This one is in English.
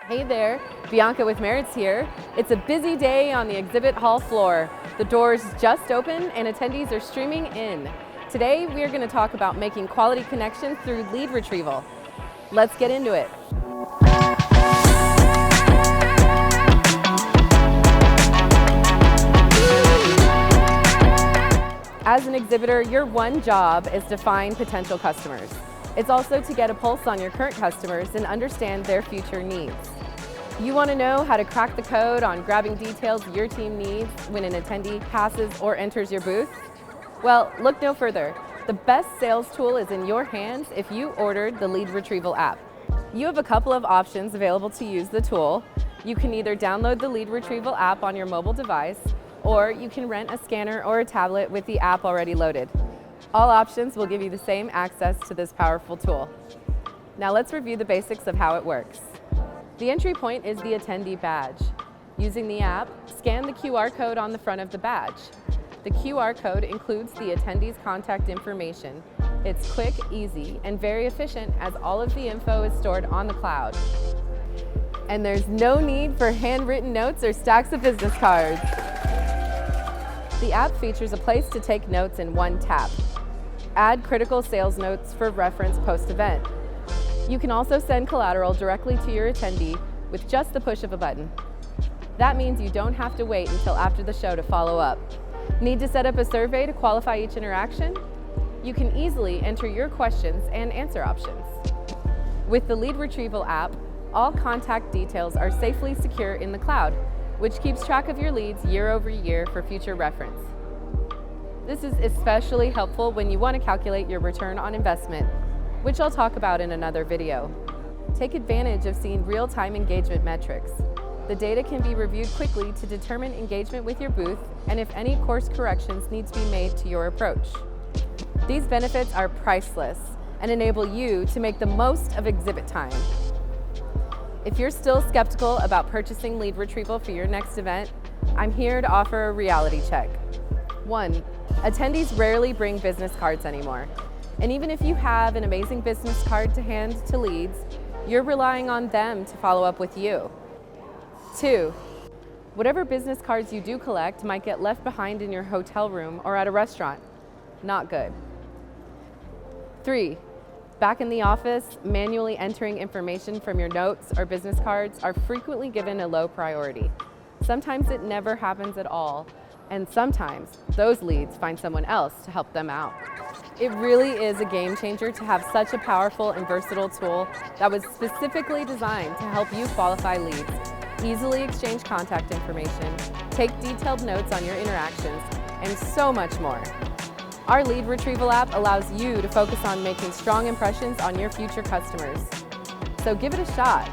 Hey there, Bianca with Maritz here. It's a busy day on the exhibit hall floor. The doors just opened and attendees are streaming in. Today we are going to talk about making quality connections through lead retrieval. Let's get into it. As an exhibitor, your one job is to find potential customers. It's also to get a pulse on your current customers and understand their future needs. You want to know how to crack the code on grabbing details your team needs when an attendee passes or enters your booth? Well, look no further. The best sales tool is in your hands if you ordered the Lead Retrieval app. You have a couple of options available to use the tool. You can either download the Lead Retrieval app on your mobile device, or you can rent a scanner or a tablet with the app already loaded. All options will give you the same access to this powerful tool. Now let's review the basics of how it works. The entry point is the attendee badge. Using the app, scan the QR code on the front of the badge. The QR code includes the attendee's contact information. It's quick, easy, and very efficient as all of the info is stored on the cloud. And there's no need for handwritten notes or stacks of business cards. The app features a place to take notes in one tap. Add critical sales notes for reference post-event. You can also send collateral directly to your attendee with just the push of a button. That means you don't have to wait until after the show to follow up. Need to set up a survey to qualify each interaction? You can easily enter your questions and answer options. With the Lead Retrieval app, all contact details are safely secure in the cloud, which keeps track of your leads year over year for future reference. This is especially helpful when you want to calculate your return on investment, which I'll talk about in another video. Take advantage of seeing real-time engagement metrics. The data can be reviewed quickly to determine engagement with your booth and if any course corrections need to be made to your approach. These benefits are priceless and enable you to make the most of exhibit time. If you're still skeptical about purchasing lead retrieval for your next event, I'm here to offer a reality check. 1. Attendees rarely bring business cards anymore. And even if you have an amazing business card to hand to leads, you're relying on them to follow up with you. 2. Whatever business cards you do collect might get left behind in your hotel room or at a restaurant. Not good. 3. Back in the office, manually entering information from your notes or business cards are frequently given a low priority. Sometimes it never happens at all, and sometimes those leads find someone else to help them out. It really is a game changer to have such a powerful and versatile tool that was specifically designed to help you qualify leads, easily exchange contact information, take detailed notes on your interactions, and so much more. Our Lead Retrieval app allows you to focus on making strong impressions on your future customers. So give it a shot.